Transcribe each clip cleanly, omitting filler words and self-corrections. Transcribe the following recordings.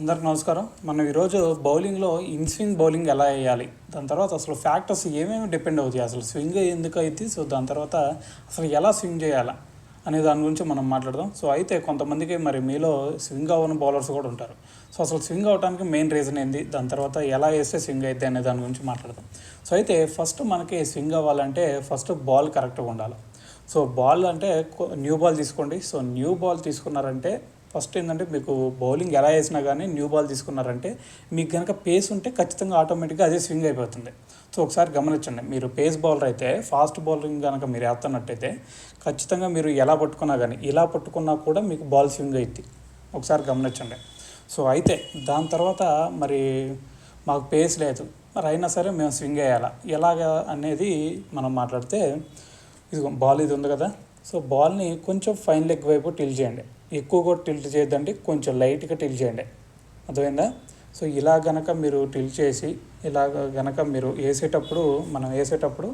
అందరికి నమస్కారం. మనం ఈరోజు బౌలింగ్లో ఇన్ స్వింగ్ బౌలింగ్ ఎలా వేయాలి, దాని తర్వాత అసలు ఫ్యాక్టర్స్ ఏమేమి డిపెండ్ అవుతాయి, అసలు స్వింగ్ ఎందుకు అవుతుంది, సో దాని తర్వాత అసలు ఎలా స్వింగ్ చేయాలా అనే దాని గురించి మనం మాట్లాడదాం. సో అయితే కొంతమందికి మరి మీలో స్వింగ్ అవ్వని బౌలర్స్ కూడా ఉంటారు. సో అసలు స్వింగ్ అవడానికి మెయిన్ రీజన్ ఏంది, దాని తర్వాత ఎలా వేస్తే స్వింగ్ అవుతుంది అనే దాని గురించి మాట్లాడదాం. సో అయితే ఫస్ట్ మనకి స్వింగ్ అవ్వాలంటే ఫస్ట్ బాల్ కరెక్ట్గా ఉండాలి. సో బాల్ అంటే న్యూ బాల్ తీసుకోండి. సో న్యూ బాల్ తీసుకున్నారంటే ఫస్ట్ ఏంటంటే మీకు బౌలింగ్ ఎలా వేసినా కానీ న్యూ బాల్ తీసుకున్నారంటే మీకు కనుక పేస్ ఉంటే ఖచ్చితంగా ఆటోమేటిక్గా అదే స్వింగ్ అయిపోతుంది. సో ఒకసారి గమనించండి, మీరు పేస్ బౌలర్ అయితే ఫాస్ట్ బౌలింగ్ కనుక మీరు వేస్తున్నట్టయితే ఖచ్చితంగా మీరు ఎలా పట్టుకున్నా కానీ ఇలా పట్టుకున్నా కూడా మీకు బాల్ స్వింగ్ అవుతుంది. ఒకసారి గమనించండి. సో అయితే దాని తర్వాత మరి మాకు పేస్ లేదు, మరి అయినా సరే మేము స్వింగ్ వేయాలా ఎలాగా అనేది మనం మాట్లాడితే, ఇది బాల్ ఇది ఉంది కదా, సో బాల్ని కొంచెం ఫైన్ లెగ్ వైపు టిల్ట్ చేయండి. ఎక్కువ కూడా టిల్ట్ చేయొద్దండి, కొంచెం లైట్గా టిల్ట్ చేయండి. అర్థమైందా? సో ఇలా గనక మీరు టిల్ట్ చేసి ఇలాగ గనక మీరు మనం వేసేటప్పుడు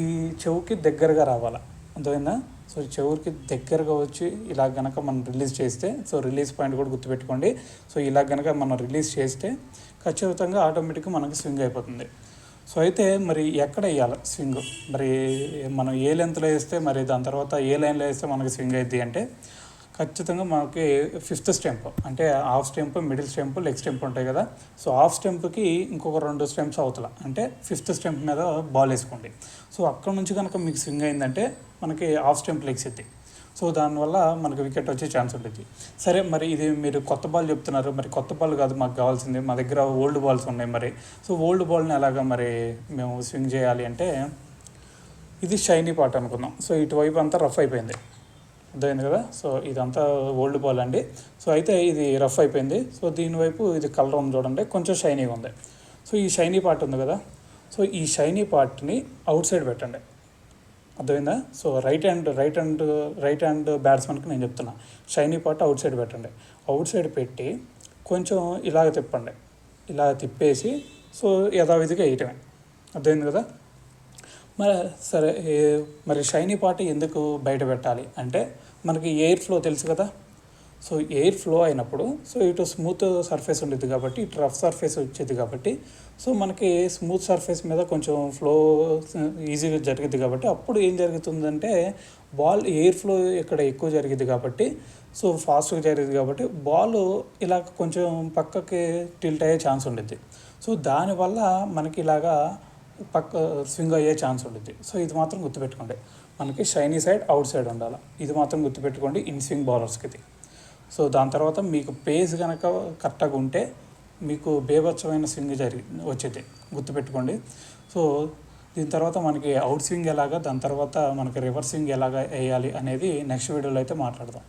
ఈ చెవుకి దగ్గరగా రావాలి. అర్థమైందా? సో చెవుకి దగ్గరగా వచ్చి ఇలా గనక మనం రిలీజ్ చేస్తే, సో రిలీజ్ పాయింట్ కూడా గుర్తుపెట్టుకోండి. సో ఇలా గనక మనం రిలీజ్ చేస్తే ఖచ్చితంగా ఆటోమేటిక్గా మనకి స్వింగ్ అయిపోతుంది. సో అయితే మరి ఎక్కడ వేయాలి స్వింగ్, మరి మనం ఏ లెంత్లో వేస్తే మరి దాని తర్వాత ఏ లైన్లో వేస్తే మనకి స్వింగ్ అవుతుంది అంటే ఖచ్చితంగా మనకి ఫిఫ్త్ స్టెంప్ అంటే half stump, middle stump, leg stump ఉంటాయి కదా. సో హాఫ్ స్టెంప్కి ఇంకొక 2 స్టెంప్స్ అవతల అంటే ఫిఫ్త్ స్టెంప్ మీద బాల్ వేసుకోండి. సో అక్కడ నుంచి కనుక మీకు స్వింగ్ అయిందంటే మనకి హాఫ్ స్టెంప్ లెగ్స్ ఎత్తి, సో దానివల్ల మనకు వికెట్ వచ్చే ఛాన్స్ ఉంటుంది. సరే, మరి ఇది మీరు కొత్త బాల్ చెప్తున్నారు, మరి కొత్త బాల్ కాదు మాకు కావాల్సింది, మా దగ్గర ఓల్డ్ బాల్స్ ఉన్నాయి. మరి సో ఓల్డ్ బాల్ని ఎలాగా మరి మేము స్వింగ్ చేయాలి అంటే, ఇది షైనీ పార్ట్ అనుకుందాం. సో ఇటువైపు అంతా రఫ్ అయిపోయింది, అర్థమైంది కదా. సో ఇదంతా ఓల్డ్ బాల్ అండి. సో అయితే ఇది రఫ్ అయిపోయింది. సో దీనివైపు ఇది కలర్ ఉంది చూడండి, కొంచెం షైనీగా ఉంది. సో ఈ షైనీ పార్ట్ ఉంది కదా, సో ఈ షైనీ పార్ట్ని అవుట్ సైడ్ పెట్టండి. అర్థమైందా? సో రైట్ హ్యాండ్ బ్యాట్స్మెన్కి నేను చెప్తున్నా, షైనీ పార్ట్ అవుట్ సైడ్ పెట్టండి. అవుట్ సైడ్ పెట్టి కొంచెం ఇలాగ తిప్పండి, ఇలా తిప్పేసి సో యథావిధిగా వేయటమే. అర్థమైంది కదా. మరి సరే, మరి షైనీ పార్ట్ ఎందుకు బయట పెట్టాలి అంటే, మనకి ఎయిర్ ఫ్లో తెలుసు కదా. సో ఎయిర్ ఫ్లో అయినప్పుడు సో ఇటు స్మూత్ సర్ఫేస్ ఉండేది కాబట్టి, ఇటు రఫ్ సర్ఫేస్ వచ్చేది కాబట్టి, సో మనకి స్మూత్ సర్ఫేస్ మీద కొంచెం ఫ్లో ఈజీగా జరిగింది కాబట్టి, అప్పుడు ఏం జరుగుతుందంటే బాల్ ఎయిర్ ఫ్లో ఇక్కడ ఎక్కువ జరిగింది కాబట్టి, సో ఫాస్ట్గా జరిగింది కాబట్టి బాల్ ఇలా కొంచెం పక్కకి టిల్ట్ అయ్యే ఛాన్స్ ఉండేది. సో దానివల్ల మనకి ఇలాగా స్వింగ్ అయ్యే ఛాన్స్ ఉంటుంది. సో ఇది మాత్రం గుర్తుపెట్టుకోండి, మనకి షైనీ సైడ్ అవుట్ సైడ్ ఉండాలి. ఇది మాత్రం గుర్తుపెట్టుకోండి ఇన్ స్వింగ్ బౌలర్స్కి ఇది. సో దాని తర్వాత మీకు పేస్ కనుక కరెక్ట్గా ఉంటే మీకు బేభత్సమైన స్వింగ్ వచ్చేది, గుర్తుపెట్టుకోండి. సో దీని తర్వాత మనకి అవుట్ స్వింగ్ ఎలాగా, దాని తర్వాత మనకి రివర్స్ స్వింగ్ ఎలాగా వేయాలి అనేది నెక్స్ట్ వీడియోలో అయితే మాట్లాడదాం.